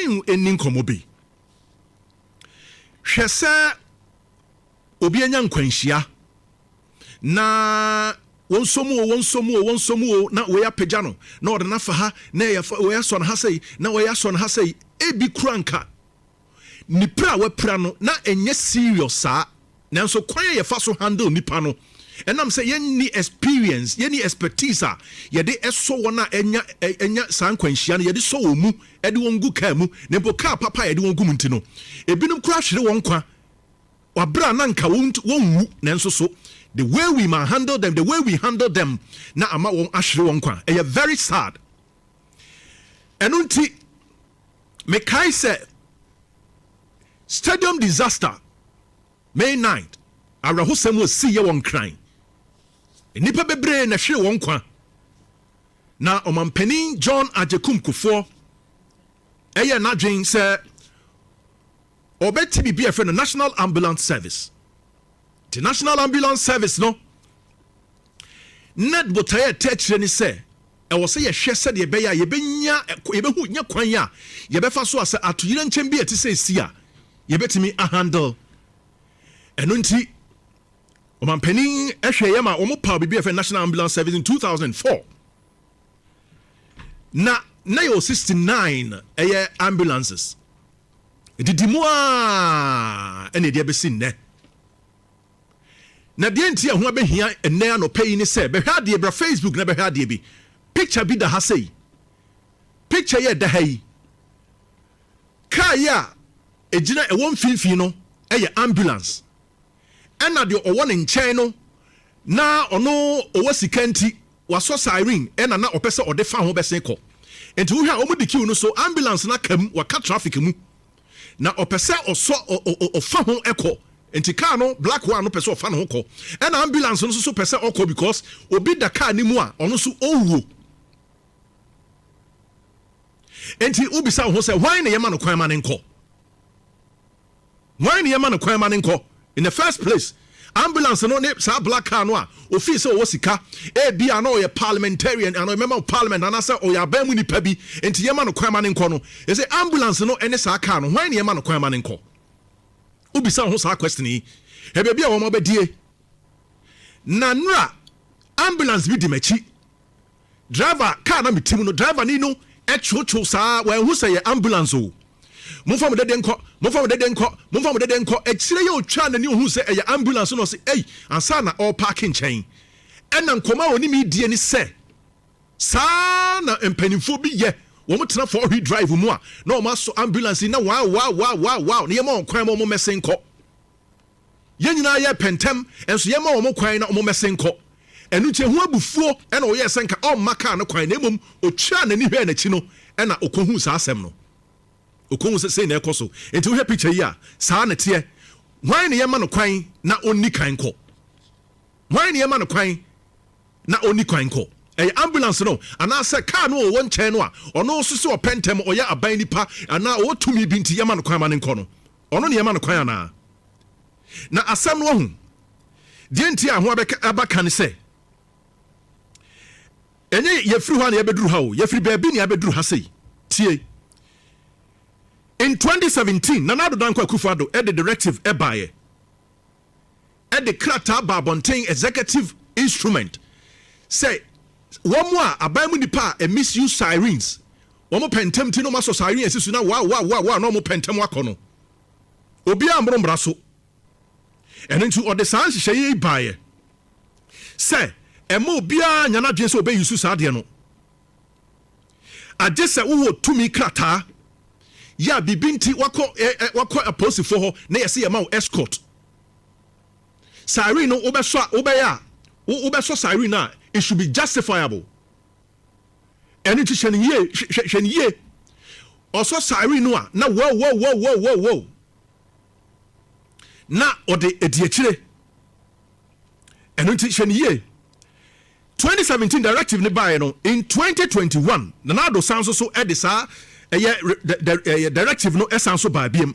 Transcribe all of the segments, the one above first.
mene enin komobi hwese obi anya nkwanhia na wonsomu na we apagya no na ode na fa ha na we aso na ha sei na we aso na ha sei ebi kranka nipra we pra no na enye serious saa nanso kwan ye fa so handle nipa no enam say yenni experience yenni expertise yede eso wona enya san kwanhia no yede so wo mu ede won gu ka mu nempo ka papa yede won gu munti no ebinum kra hwere won kwa wabra na nka won wu nanso so the way we man handle them, the way we handle them, na ama won ahwere won kwa e very sad. Enunti me kai say stadium disaster May 9th arahosem was see ye won crying nipa bebre na hwere won kwa na omampanin John Ajekum Kufuor eye na dwen say obeti bibia for the National Ambulance Service. The National Ambulance Service no net botaye teachre ni say e wo say ye hwe say de be ya ye benya ye behu nya kwan ya ye befa so ase atoyire nchem bi eti say si a ye betimi a handle eno nti omampanin ehwe ye ma omo pa bibia for National Ambulance Service in 2004 na yo 69 ambulances didimwa ene de be sin ne na de ntia ho abehia enne anopai ni se behwa de bra Facebook na behwa de bi picture bi da ha sei picture ye da hai kaya ejina ewon finfin no eye ambulance ena de owo ne nchen no na ono owo sikanti waso siren ena na opese ode fa ho besen ko enti wo hwa omu dikiu no so ambulance na kam waka traffic mu na opese oso ofa ho eko enti car no black one no pese ofa no ko and ambulance no so pese oko because obi da car ni mu a ono so owo enti ubisa ho say why na yema no kwan ma ne nko why na yema no kwan ma ne nko in the first place ambulance no ne sa black car no a ofi say o sika e bia na o ye parliamentarian and member of parliament and say o ya ba mu nipa bi enti yema no kwan ma ne nko no e say ambulance no ene sa car no why na yema no kwan ma ne nko ubisa ho sa question yi ebe bia wo mo bedie na nra ambulance bi di machi driver car na mitim no driver ni no echocho sa wa hu say ambulance o mo fam de nko ekire ye otwa na ni hu say e ambulance no say ei ansa na all parking chain ena nkoma oni mi die ni say sa na empanimfo bi ye wo mo tena for drive mu a na o ma so ambulance na wow na ye ma kwan mo mesen ko ye nyina ye pentem enso ye ma wo kwan na o mesen ko enu che hu abufuo na o ye senka o maka na kwan na emom o twa na ni hwe na chi no na okohu sa asem no okohu se na ekoso enti wo he picture yi a sa na tie hwan na ye ma no kwan na onni kan ko hwan na ye ma no kwan na onni kwan ko ambulance no ana se car no won chen no a ono so se opentem oya aban nipa ana o tumi bi nti yema no kwan ma ne nko no ono ne yema no kwan ana na asam no hu de nti a ho abaka ne se enye yefiri ho na yebeduru ha o yefiri ba bi ne yebeduru ha sei tie in 2017 Nana Danko Akufo-Addo the directive ebaye the krata babonten executive instrument say one more aban mu nipa a misuse sirens one more pentem ti no maso siren asisu na wow no more pentem wakono obi ambro mbraso eno ntu ode san hye baye say emo bia nya na dwen se obe yusu sa de no agye se wo tumi krata ya bibinti wako apostle ho na yesi ye ma escort siren no obeso siren na it should be justifiable and it sheniye also siren no na wow na ode ediachire and it sheniye 2017 directive ne buy no in 2021 na do sanso so edisa directive no esanso by biem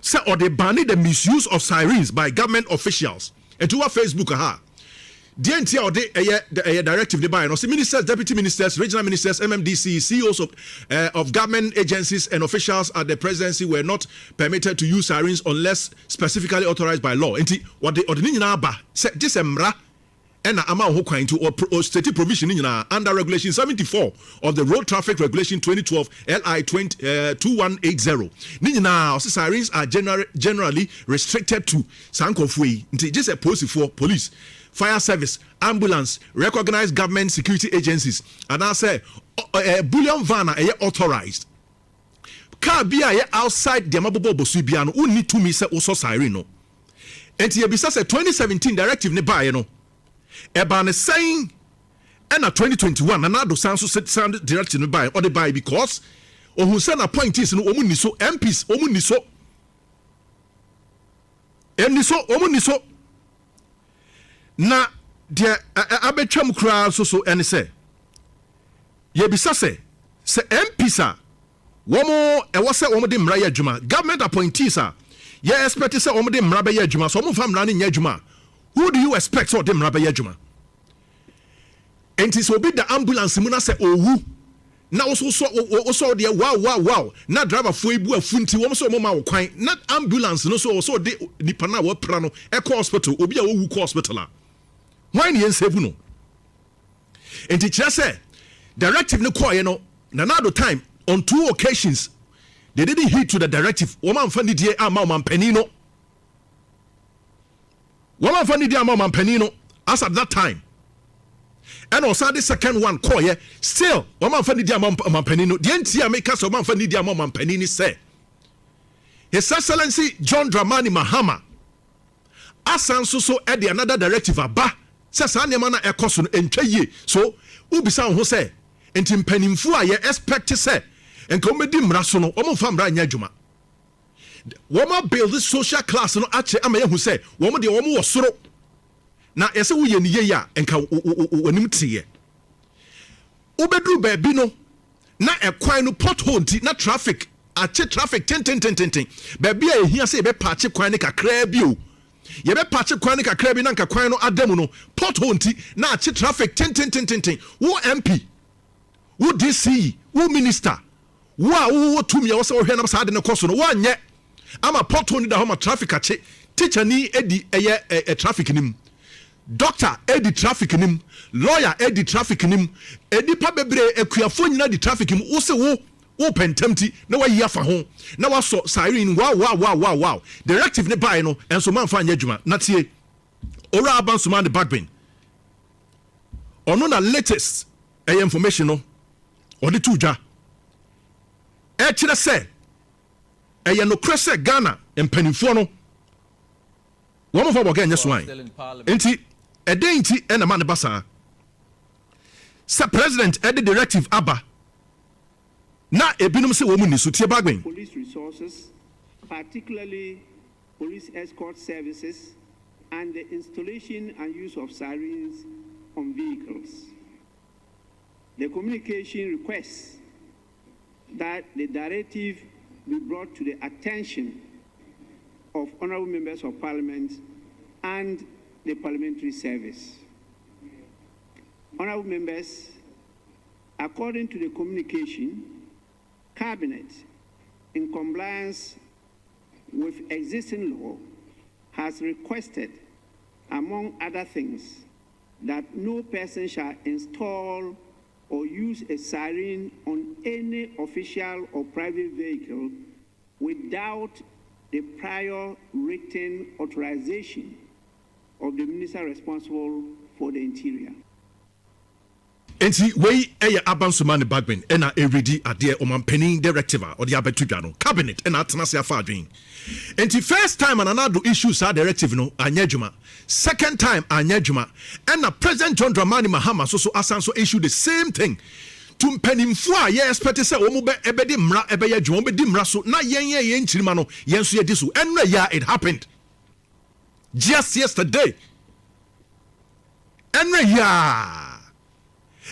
say or they ban the misuse of sirens by government officials and to our Facebook the NTR the directive they buy. No, see ministers, deputy ministers, regional ministers, MMDC, CEOs of government agencies and officials at the presidency were not permitted to use sirens unless specifically authorized by law. Enti what the ordinary ba this emra and amount who kind to or state provision under regulation 74 of the Road Traffic Regulation 2012 LI 2180. Nina sirens are generally restricted to Sankofui. Just a post for police, fire service, ambulance, recognized government security agencies, and I say bullion van are authorized. Car be outside the Mabobo Bosubiano, who need to miss also siren. And here besides a 2017 directive nearby, Eban is saying, and a 2021, another sound directive nearby, or the buy because or who send appointees no omuniso MPs omuniso. Omuniso. Na de abetwam kra so ene se ye bisa se MPs a womo e wo se womo de mra ya adwuma government appointees a ye expect se womo de mra ba ya adwuma so womo fa mra ne nya adwuma. Who do you expect so de mra ba ya adwuma? Enti so be the ambulance mu na se owu na wo so de wow na driver fo ebu afunti womo so ma wo kwan na ambulance no so de nipa na wo pra no e call hospital obi a owu call hospital a why ni ensevu no enti kire say directive no call no na do time on 2 occasions they didn't heed to the directive woman fani die ama man panino woman fani die ama man panino as at that time and also the second one call still woman fani die ama man panino the entia make us woman fani die ama man panini say His Excellency John Dramani Mahama asan so edi another directive aba sasa ne mana ekoso no entwa ye so ubisa ho say enti mpanimfu a ye expect say enka omedi mra so no omo fa mra nya adwuma woman build this social class no ache ama ye hu say womo de womo wo soro na yese wo ye ni ye ya enka wonim tiye ubedru ba bi no na ekwan no pothole nti na traffic ache traffic ten ba bi a ehia say be patch kwan ne kakra bi o ye be patch kwan ne kakra bi na nka kwan no adamu no pothole nti na ache traffic ten wo MP wo DC wo minister wo tumi ya wo se wo hwe na sa de ne koso no wo anye ama pothole ni da ho ma traffic ache teacher ni edi eye traffic nim doctor edi traffic nim lawyer edi traffic nim edi pa bebre akuafo nyina di traffic nim wo se wo pentamti na wa yi afa ho na wa so siren wow directive ne buy no enso man fa anya adwuma na tie ora abanso man the backbone ono na latest information no odi tuja kire se no krese Ghana empanifo no wo mo fa boga anya so an enti edenti na man basa se president edi directive aba na ebinum se wo mu ni so tie bagben police resources, particularly police escort services and the installation and use of sirens on vehicles. The communication requests that the directive be brought to the attention of honorable members of parliament and the parliamentary service. Honorable members, according to the communication, Cabinet, in compliance with existing law, has requested, among other things, that no person shall install or use a siren on any official or private vehicle without the prior written authorization of the minister responsible for the interior. Enti we abanso man backbone na ready ade omanpanin directive or the abetudwa no cabinet na atena se afa adwen. Enti first time another issues are directive no anya dwuma, second time anya dwuma, and President John Dramani Mahama so asanso issue the same thing to mpanimfo a ye expect say omo be ebedi mra ebeye dwuma obedi mra so na yen nchirima no yen so ye di so enra ya it happened just yesterday enra ya.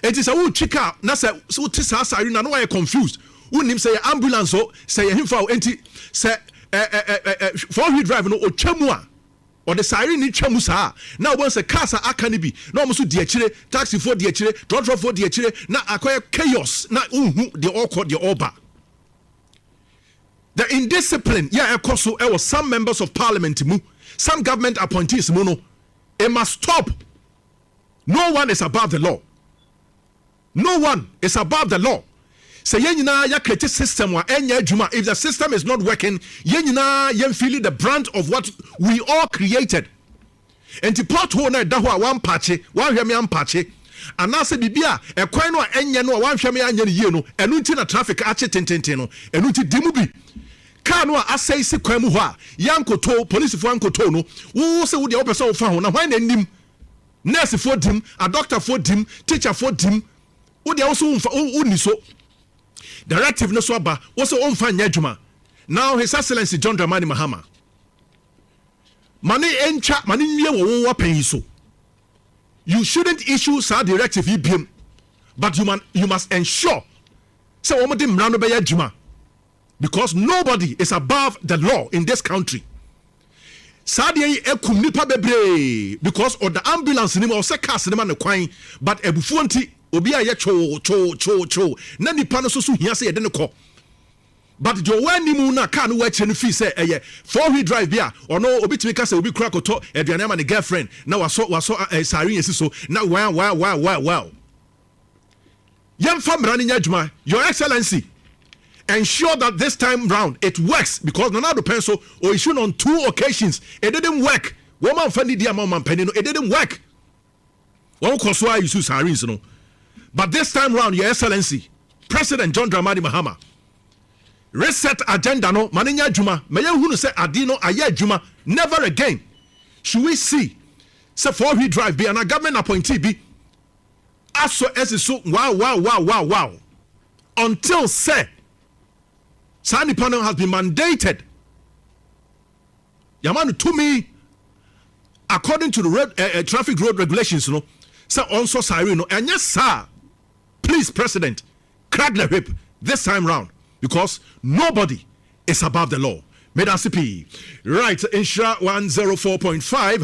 It is a wood chica, Nasa, so Tissa, no I confused. Wouldn't him say ambulance, say him for empty, say 4-wheel drive, no, or chamua. or the siren ni twa musa now once a car aka ni bi na omo so de akire taxi for de akire trotro for de akire na akoye chaos na unhu de all call the oba. The indiscipline ekoso e was some members of parliament mu, some government appointees mu no, it must stop. No one is above the law. No one is above the law. Say yenyina ya create system wa enya adwuma. If the system is not working, yenyina yen feel the brunt of what we all created. Enti pothole na da ho a wan pache, wan hweme am pache. Anase bibia ekwan no enya no wan hweme anya ne yie no, enu nti na traffic ache tententen no, enu nti dimu bi. Car no asay se kwan mu ho a, yankoto police fo yankoto no, wo se wo de opese wo fa ho na hwan na nim. Nurse for dim, a doctor for dim, teacher for dim. Wo de also uni so. Directive no so aba also onfa nya adwuma. Now His Excellency John Dramani Mahama, mane encha mane nwie wo pen so, you shouldn't issue sa directive EBM, but you must ensure say wo de mra no be adwuma, because nobody is above the law in this country. Sadie ekum nipa bebre because of the ambulance ni ma say cars ni ma ne kwan, but ebufu nti obi a ye cho na nipa no so hia say ye de ne kɔ. But jo wani mu na car no wa che no fi say eye 4-wheel drive bia or no obi timi ka say obi kura koto aduane ma ne girlfriend na waso Siren esi so na wow yem famra ni nyadwuma. Your Excellency, ensure that this time round it works, because Nana Pencil or issued on 2 occasions it didn't work. Woman funny dear mom penny no, it didn't work. One cause why you use Siren no. But this time round, Your Excellency, President John Dramani Mahama, reset agenda no maninya juma. May you say adino aye juma. Never again should we see say 4-wheel drive be and a government appointee be as so wow until say Sani panel has been mandated. Yamanu to me, according to the traffic road regulations, you know, so also Siren, no, and yes, sir, please, President, crack the whip this time round, because nobody is above the law. Medasipi, right, Nhyira 104.5.